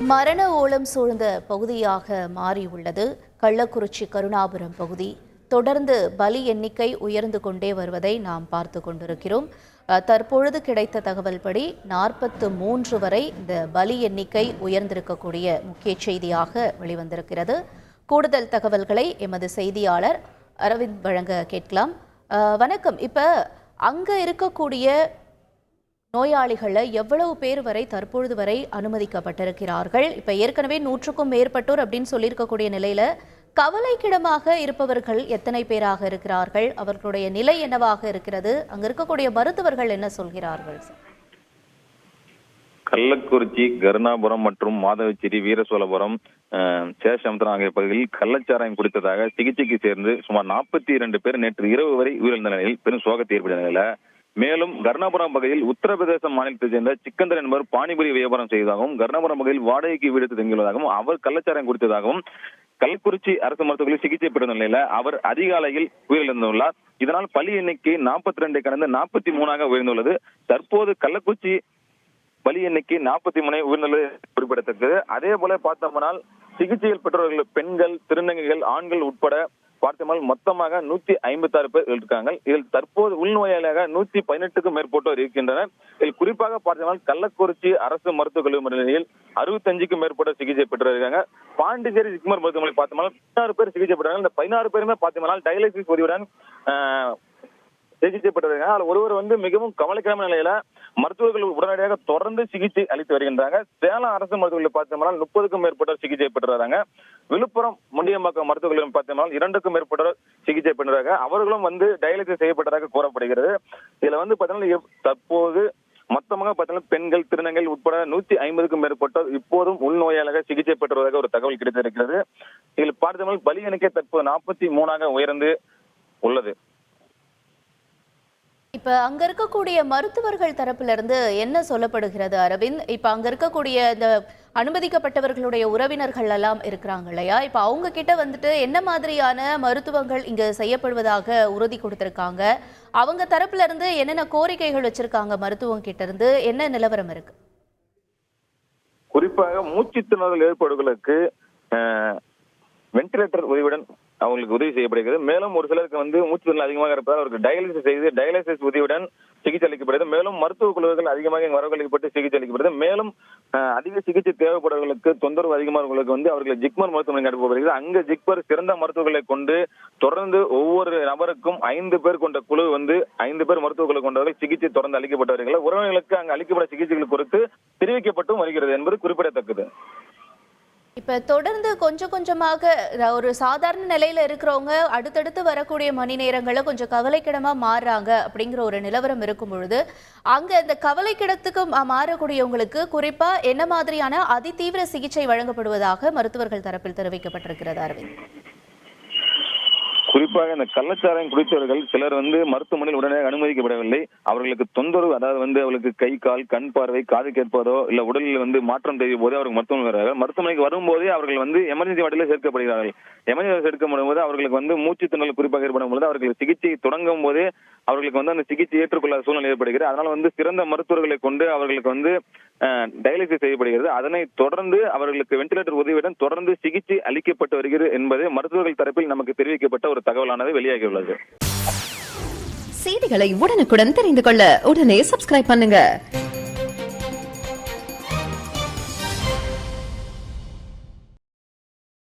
மரண ஓலம் சூழ்ந்த பகுதியாக மாறியுள்ளது கள்ளக்குறிச்சி கருணாபுரம் பகுதி. தொடர்ந்து பலி எண்ணிக்கை உயர்ந்து கொண்டே வருவதை நாம் பார்த்து கொண்டிருக்கிறோம். தற்பொழுது கிடைத்த தகவல்படி 43 வரை இந்த பலி எண்ணிக்கை உயர்ந்திருக்கக்கூடிய முக்கிய செய்தியாக வெளிவந்திருக்கிறது. கூடுதல் தகவல்களை எமது செய்தியாளர் அரவிந்த் வழங்க கேட்கலாம். வணக்கம். இப்ப அங்க இருக்கக்கூடிய நோயாளிகளை எவ்வளவு பேர் வரை தற்பொழுது வரை அனுமதிக்கப்பட்டிருக்கிறார்கள்? இப்ப ஏற்கனவே 100க்கும் மேற்பட்டோர் அப்படின்னு சொல்லியிருக்கக்கூடிய நிலையில கவலைக்கிடமாக இருப்பவர்கள் எத்தனை பேராக இருக்கிறார்கள்? அவர்களுடைய நிலை என்னவாக இருக்கிறது? அங்க இருக்கக்கூடிய மருத்துவர்கள் என்ன சொல்கிறார்கள்? கள்ளக்குறிச்சி, கருணாபுரம் மற்றும் மாதவச்சேரி, வீரசோழபுரம், சேஷமுத்திரம் ஆகிய பகுதியில் கள்ளச்சாராயம் குடித்ததாக சிகிச்சைக்கு சேர்ந்து சுமார் 42 பேர் நேற்று இரவு வரை உயிரிழந்த நிலையில் பெரும் சோகத்தை ஏற்பட்ட நிலையில, மேலும் கருணாபுரம் பகுதியில் உத்தரப்பிரதேச மாநிலத்தைச் சேர்ந்த சிக்கந்தர் என்பவர் பானிபுரி வியாபாரம் செய்ததாகவும், கருணாபுரம் பகுதியில் வாடகைக்கு வீடு தங்கியுள்ளதாகவும், அவர் கள்ளச்சாராயம் குடித்ததாகவும் கள்ளக்குறிச்சி அரசு மருத்துவமனையில் சிகிச்சை பெறும் நிலையில அவர் அதிகாலையில் உயிரிழந்துள்ளார். இதனால் பலி எண்ணிக்கை 42 கடந்து 43ஆக உயர்ந்துள்ளது. தற்போது கள்ளக்குறிச்சி பலி எண்ணிக்கை 43 உயர்ந்துள்ளது குறிப்பிடத்தக்கது. அதே போல பார்த்தோம்னால் சிகிச்சையில் பெற்றவர்கள் பெண்கள், திருநங்கைகள், ஆண்கள் உட்பட பார்த்தோம்னால் மொத்தமாக 156 பேர் இருக்காங்க. இதில் தற்போது உள்நோயாளியாக 118க்கும் மேற்பட்டோர் இருக்கின்றனர். இதில் குறிப்பாக பார்த்தோம்னால் கள்ளக்குறிச்சி அரசு மருத்துவக் கல்லூரியில் 65க்கும் மேற்பட்ட சிகிச்சை பெற்று இருக்காங்க. பாண்டிச்சேரி ஜிப்மர் மருத்துவமனை பார்த்தோம்னால் 16 பேர் சிகிச்சை பெற்றாங்க. இந்த 16 பேருமே பார்த்தோம்னால் டயாலிசிஸ் உதவியுடன் சிகிச்சை பெற்றிருக்காங்க. அதில் ஒருவர் மிகவும் கவலைக்கிடமான நிலையில மருத்துவர்கள் உடனடியாக தொடர்ந்து சிகிச்சை அளித்து வருகின்றாங்க. சேலம் அரசு மருத்துவர்கள் பார்த்தோம்னா 30க்கும் மேற்பட்டோர் சிகிச்சை பெற்றுறாங்க. விழுப்புரம் முண்டியம்பாக்கம் மருத்துவர்கள் பார்த்தோம்னால் 2க்கும் மேற்பட்டோர் சிகிச்சை பெற்றாங்க. அவர்களும் டயாலிசிஸ் செய்யப்பட்டதாக கூறப்படுகிறது. இதுல பார்த்தோம்னா தற்போது மொத்தமாக பார்த்தோம்னா பெண்கள், திருநங்கைகள் உட்பட 150க்கும் மேற்பட்டோர் இப்போதும் உள்நோயாளியாக சிகிச்சை பெற்றுவதாக ஒரு தகவல் கிடைத்திருக்கிறது. இதில் பார்த்தோம்னா பலி எண்ணிக்கை தற்போது 43ஆக உயர்ந்து உள்ளது. இப்ப அங்க இருக்கக்கூடிய மருத்துவர்கள் தரப்புல இருந்து என்ன சொல்லப்படுகிறது அரவிந்த்? இப்ப அங்க இருக்கக்கூடிய இந்த அனுமதிக்கப்பட்டவர்களுடைய உறவினர்கள் எல்லாம் இருக்கிறாங்க இல்லையா? இப்ப அவங்க கிட்ட என்ன மாதிரியான மருத்துவங்கள் இங்க செய்யப்படுவதாக உறுதி கொடுத்திருக்காங்க? அவங்க தரப்புல இருந்து என்னென்ன கோரிக்கைகள் வச்சிருக்காங்க? மருத்துவம் கிட்ட இருந்து என்ன நிலவரம் இருக்கு? குறிப்பாக மூச்சு திணறல் ஏற்படுவதற்கு வென்டிலேட்டர் உதவியுடன் அவங்களுக்கு உதவி செய்யப்படுகிறது. மேலும் ஒரு சிலருக்கு மூச்சு திணறல் அதிகமாக இருப்பதால் அவருக்கு டயாலிசிஸ் செய்து டயாலிசிஸ் உதவியுடன் சிகிச்சை அளிக்கப்படுகிறது. மேலும் மருத்துவ குழுக்கள் அதிகமாக வரவழைக்கப்பட்டு சிகிச்சை அளிக்கப்படுகிறது. மேலும் அதிக சிகிச்சை தேவைப்படுவர்களுக்கு, தொந்தரவு அதிகமானவர்களுக்கு அவர்களை ஜிப்மர் மருத்துவமனை அனுப்பப்படுகிறது. அங்கு ஜிப்மர் சிறந்த மருத்துவர்களை கொண்டு தொடர்ந்து ஒவ்வொரு நபருக்கும் 5 பேர் கொண்ட குழு 5 பேர் மருத்துவர்களை கொண்டவர்கள் சிகிச்சை தொடர்ந்து அளிக்கப்பட்டு வருகிறது. உறவினர்களுக்கு அங்கு அளிக்கப்பட்ட சிகிச்சைகள் குறித்து தெரிவிக்கப்பட்டும் வருகிறது என்பது குறிப்பிடத்தக்கது. இப்ப தொடர்ந்து கொஞ்சம் கொஞ்சமாக ஒரு சாதாரண நிலையில இருக்கிறவங்க அடுத்தடுத்து வரக்கூடிய மணி நேரங்களை கொஞ்சம் கவலைக்கிடமா மாறுறாங்க அப்படிங்கிற ஒரு நிலவரம் இருக்கும் பொழுது, அங்க இந்த கவலைக்கிடத்துக்கு மாறக்கூடியவங்களுக்கு குறிப்பா என்ன மாதிரியான அதிதீவிர சிகிச்சை வழங்கப்படுவதாக மருத்துவர்கள் தரப்பில் தெரிவிக்கப்பட்டிருக்கிறது அரவிந்த்? குறிப்பாக இந்த கள்ளச்சாராயம் குடித்தவர்கள் சிலர் மருத்துவமனையில் உடனே அனுமதிக்கப்படவில்லை. அவர்களுக்கு தொந்தரவு, அதாவது அவர்களுக்கு கை, கால், கண் பார்வை, காது கேட்பதோ இல்ல உடலில் மாற்றம் தெரியும் போதே அவர்கள் மருத்துவமனைக்கு வரும்போதே அவர்கள் எமர்ஜென்சி வார்டில் சேர்க்கப்படுகிறார்கள். எமர்ஜென்சி சேர்க்கப்படும் போது அவர்களுக்கு மூச்சு திணறல் குறிப்பாக ஏற்படும் போது அவர்கள் சிகிச்சை தொடங்கும் போதே அவர்களுக்கு அந்த சிகிச்சை ஏற்றுக்கொள்ளாத சூழ்நிலை ஏற்படுகிறது. அதனால சிறந்த மருத்துவர்களை கொண்டு அவர்களுக்கு டயாலிசிஸ் செய்யப்படுகிறது. அதனை தொடர்ந்து அவர்களுக்கு வென்டிலேட்டர் உதவியுடன் தொடர்ந்து சிகிச்சை அளிக்கப்பட்டு வருகிறது என்பது மருத்துவர்கள் தரப்பில் நமக்கு தெரிவிக்கப்பட்ட ஒரு தகவலானது வெளியாகியுள்ளது. செய்திகளை உடனுக்குடன் தெரிந்து கொள்ள உடனே சப்ஸ்கிரைப் பண்ணுங்க.